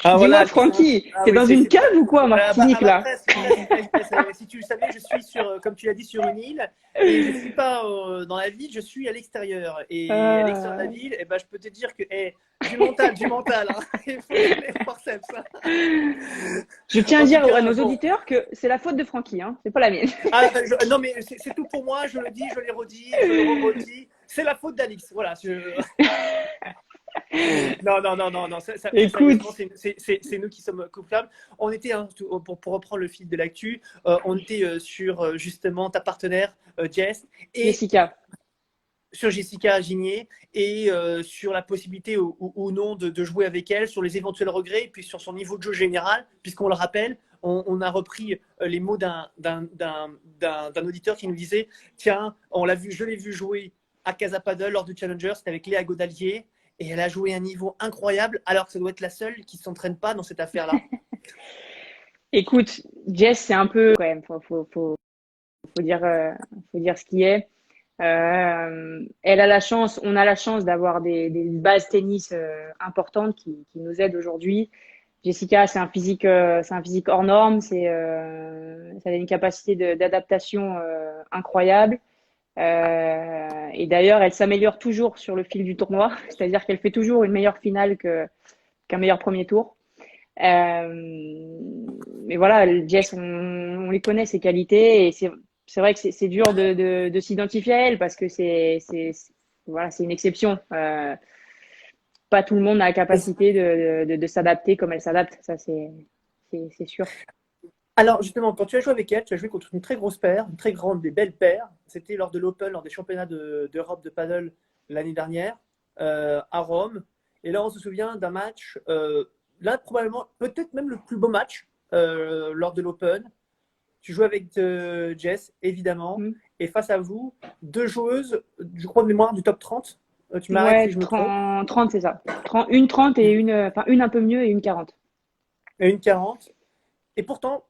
Ah Dis-moi, voilà, Francky, ah t'es oui, dans une c'est cave ou quoi, en Martinique, bah, là? presque, presque, presque, presque. Si tu le savais, je suis sur, comme tu l'as dit, sur une île et je suis pas dans la ville, je suis à l'extérieur. Et à l'extérieur de la Euh, ville, eh ben, je peux te dire que du mental, hein. Il faut les forceps, hein. Je tiens à En tout dire à cas, nos bon. auditeurs que c'est la faute de Francky, hein, c'est pas la mienne. Non, mais c'est tout pour moi, je le dis, je l'ai redit, je le redis. C'est la faute d'Alix. Voilà. Non, non, non, non, non. Très sérieusement, Écoute, c'est nous qui sommes coupables. On était, hein, pour reprendre le fil de l'actu, on était sur justement ta partenaire, Jess, et Jessica. sur Jessica Gigné, et sur la possibilité ou non de jouer avec elle, sur les éventuels regrets, et puis sur son niveau de jeu général, puisqu'on le rappelle, on a repris les mots d'un auditeur qui nous disait, tiens, je l'ai vu jouer à Casa Paddle lors du Challenger, c'était avec Léa Godalier, et elle a joué un niveau incroyable, alors que ça doit être la seule qui ne s'entraîne pas dans cette affaire-là. Écoute, Jess, c'est un peu quand même, faut dire, faut dire ce qui est. Elle a la chance, on a la chance d'avoir des bases tennis importantes qui nous aident aujourd'hui. Jessica, c'est un physique hors norme, ça a une capacité d'adaptation incroyable. Et d'ailleurs, elle s'améliore toujours sur le fil du tournoi, c'est-à-dire qu'elle fait toujours une meilleure finale qu'un meilleur premier tour. Mais voilà, Jess, on les connaît ses qualités et c'est vrai que c'est dur de s'identifier à elle parce que voilà, c'est une exception. Pas tout le monde a la capacité de s'adapter comme elle s'adapte, ça c'est sûr. Alors justement, quand tu as joué avec elle, tu as joué contre une très grosse paire, une très grande et belle paire. C'était lors de l'Open, lors des championnats d'Europe de paddle l'année dernière, à Rome. Et là, on se souvient d'un match, là probablement, peut-être même le plus beau match lors de l'Open. Tu joues avec Jess, évidemment, Mm. et face à vous, deux joueuses, je crois de mémoire, du top 30. Tu m'arrêtes si Ouais, je me trompe. 30 c'est ça. Une 30 et enfin une un peu mieux et une 40. Et une 40. Et pourtant,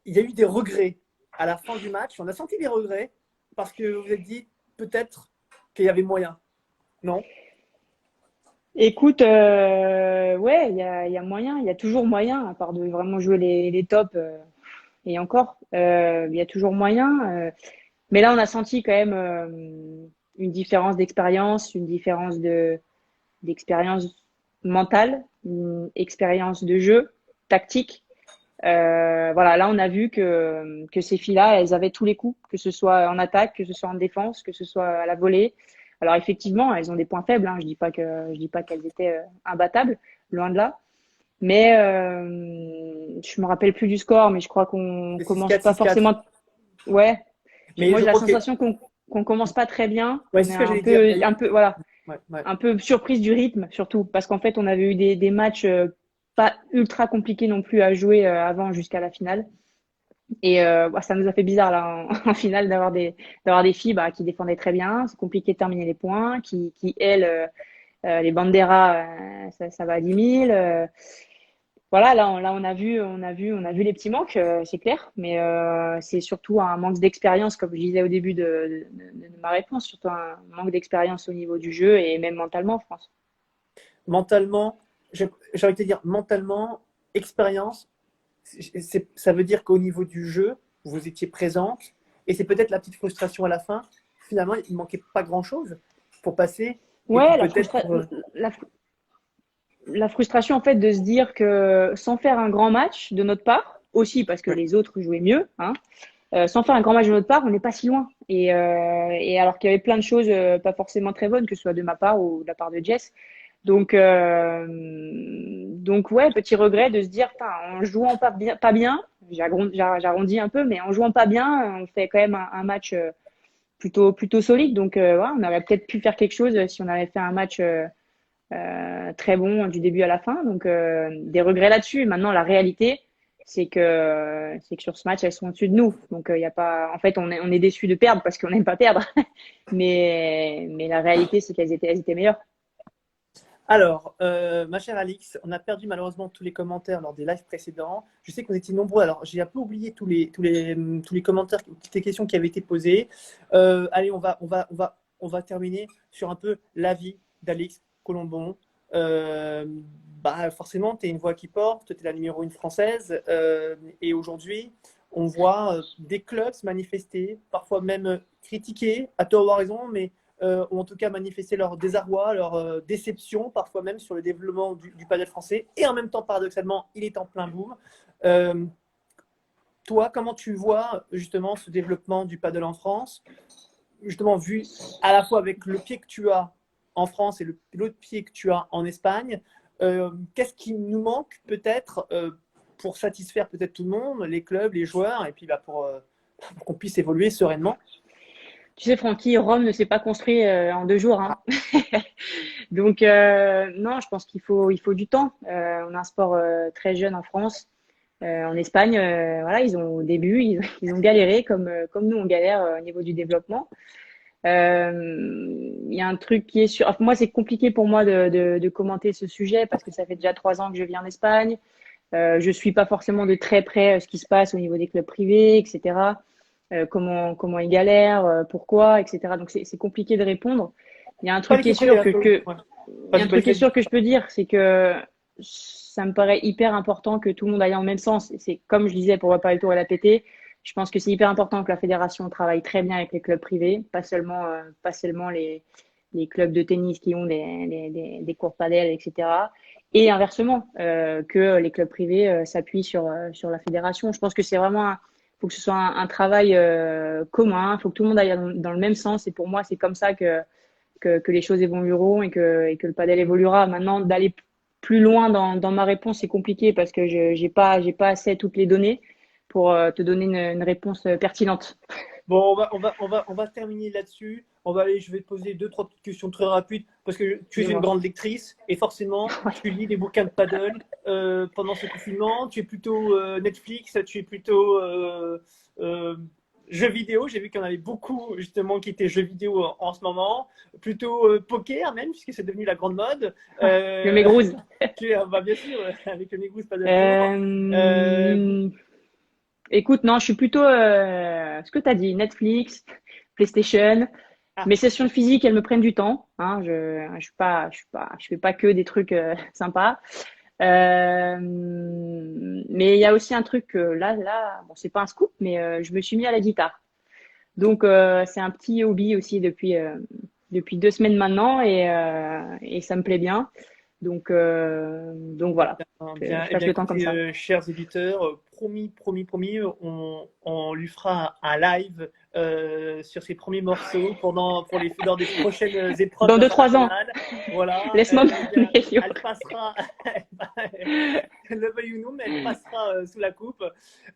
il y a eu des regrets à la fin du match. On a senti des regrets parce que vous vous êtes dit peut-être qu'il y avait moyen. Non. Écoute, ouais, il y a moyen, il y a toujours moyen, à part de vraiment jouer les tops, et encore, il y a toujours moyen. Mais là, on a senti quand même une différence d'expérience, une différence d'expérience mentale, une expérience de jeu, tactique. Voilà, là, on a vu que ces filles-là, elles avaient tous les coups, que ce soit en attaque, que ce soit en défense, que ce soit à la volée. Alors effectivement, elles ont des points faibles. Hein. Je dis pas qu'elles étaient imbattables, loin de là. Mais je me rappelle plus du score, mais je crois qu'on C'est commence 6-4, pas 6-4. forcément. Ouais, Mais moi je j'ai la crois que. sensation qu'on commence pas très bien. Ouais, On c'est est ce que j'allais dire. un peu, voilà, Ouais, ouais. un peu surprise du rythme surtout, parce qu'en fait on avait eu des matchs pas ultra compliqués non plus à jouer avant jusqu'à la finale. Et bah, ça nous a fait bizarre là en finale d'avoir des filles bah, qui défendaient très bien. C'est compliqué de terminer les points, qui elles, les banderas, ça va à 10 000. Voilà, là on a vu les petits manques, c'est clair, mais c'est surtout un manque d'expérience, comme je disais au début de ma réponse, surtout un manque d'expérience au niveau du jeu et même mentalement, je pense. Mentalement, j'ai envie de te dire, mentalement, expérience, ça veut dire qu'au niveau du jeu, vous étiez présente et c'est peut-être la petite frustration à la fin. Finalement, il ne manquait pas grand-chose pour passer et puis Ouais, peut-être pour. la, la frustration en fait de se dire que sans faire un grand match de notre part, aussi parce que Ouais. les autres jouaient mieux, hein, sans faire un grand match de notre part, on n'est pas si loin. Et alors qu'il y avait plein de choses pas forcément très bonnes, que ce soit de ma part ou de la part de Jess. Donc ouais, petit regret de se dire, en jouant pas bien, j'arrondis un peu, mais en jouant pas bien, on fait quand même un match plutôt solide. Donc ouais, on aurait peut-être pu faire quelque chose si on avait fait un match très bon du début à la fin. Donc des regrets là-dessus. Maintenant, la réalité, c'est que sur ce match, elles sont au-dessus de nous. Donc il y a pas, en fait, on est déçu de perdre parce qu'on n'aime pas perdre. Mais la réalité, c'est elles étaient meilleures. Alors, ma chère Alix, on a perdu malheureusement tous les commentaires lors des lives précédents. Je sais qu'on était nombreux, alors j'ai un peu oublié tous les commentaires, toutes les questions qui avaient été posées. Allez, on va terminer sur un peu l'avis d'Alix Colombon. bah, forcément, tu es une voix qui porte, tu es la numéro 1 française. Et aujourd'hui, on voit des clubs se manifester, parfois même critiquer, à tort ou à raison, mais ou en tout cas manifester leur désarroi, leur déception, parfois même sur le développement du padel français. Et en même temps, paradoxalement, il est en plein boom. Toi, comment tu vois justement ce développement du padel en France, justement vu à la fois avec le pied que tu as en France et l'autre pied que tu as en Espagne, qu'est-ce qui nous manque peut-être pour satisfaire peut-être tout le monde, les clubs, les joueurs, et puis bah, pour qu'on puisse évoluer sereinement? Tu sais, Francky, Rome ne s'est pas construit en 2 jours, hein. Donc, non, je pense il faut du temps. On a un sport très jeune en France. En Espagne, voilà, ils ont au début, ils ont galéré comme nous on galère au niveau du développement. Il y a un truc qui est sûr. Enfin, moi, c'est compliqué pour moi de commenter ce sujet parce que ça fait déjà 3 ans que je vis en Espagne. Je suis pas forcément de très près ce qui se passe au niveau des clubs privés, etc. Comment ils galèrent, pourquoi, etc. Donc c'est compliqué de répondre. Il y a un Pas truc les qui est clubs sûr privés, que ouais. il y a un Vas-y, truc qui est vas-y. sûr que je peux dire, c'est que ça me paraît hyper important que tout le monde aille dans le même sens. C'est comme je disais pour Repas le Tour et la PT. Je pense que c'est hyper important que la fédération travaille très bien avec les clubs privés, pas seulement les clubs de tennis qui ont des cours padel, etc. Et inversement, que les clubs privés s'appuient sur la fédération. Je pense que c'est vraiment faut que ce soit un travail commun. Il faut que tout le monde aille dans le même sens. Et pour moi, c'est comme ça que les choses évolueront et que le padel évoluera. Maintenant, d'aller plus loin dans ma réponse, c'est compliqué parce que je j'ai pas assez toutes les données pour te donner une réponse pertinente. Bon, on va terminer là-dessus. Je vais te poser deux, trois petites questions très rapides parce que tu es une Dis-moi. grande lectrice et forcément, tu lis des bouquins de paddle pendant ce confinement. Tu es plutôt Netflix, tu es plutôt jeux vidéo. J'ai vu qu'il y en avait beaucoup justement qui étaient jeux vidéo en ce moment. Plutôt poker même, puisque c'est devenu la grande mode. Le Mégrouse. Bah, bien sûr, avec le Negus Paddle Tour. Euh, Écoute, non, je suis plutôt ce que tu as dit, Netflix, PlayStation. Ah, Mes sessions de physique, elles me prennent du temps. Hein, je fais pas que des trucs sympas. Mais il y a aussi un truc là, bon, c'est pas un scoop, mais je me suis mis à la guitare. Donc c'est un petit hobby aussi depuis 2 semaines maintenant et ça me plaît bien. Donc voilà, bien, je eh passe bien, le temps comme écoutez, ça. chers éditeurs, promis, on lui fera un live sur ses premiers morceaux pour lors des prochaines épreuves Dans 2, 3 ans, internationales. Voilà, laisse-moi eh bien, elle m'améliorer. passera, le veuille ou non, mais elle passera sous la coupe.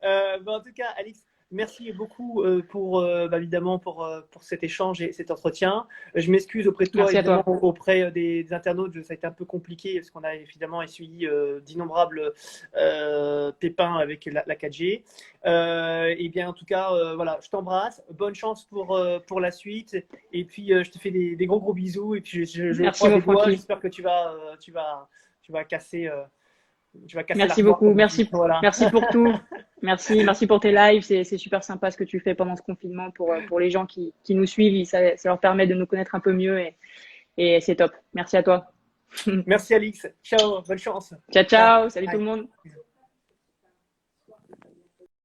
En tout cas, Alix, merci beaucoup pour, bah, évidemment, pour cet échange et cet entretien. Je m'excuse auprès de toi, Merci à évidemment, toi. auprès des internautes. Ça a été un peu compliqué parce qu'on a évidemment essuyé d'innombrables pépins avec la 4G. Et bien, en tout cas, voilà, je t'embrasse. Bonne chance pour la suite. Et puis, je te fais des gros bisous. Et puis, je Merci croise mon les doigts. Francky. J'espère que tu vas casser, Merci l'armoire, beaucoup. comme on dit. Merci, Voilà. merci pour tout. Merci pour tes lives. C'est super sympa ce que tu fais pendant ce confinement pour les gens qui nous suivent. Ça leur permet de nous connaître un peu mieux et c'est top. Merci à toi. Merci, Alix. Ciao. Bonne chance. Ciao, Ciao. ciao. Salut tout Bye. le monde.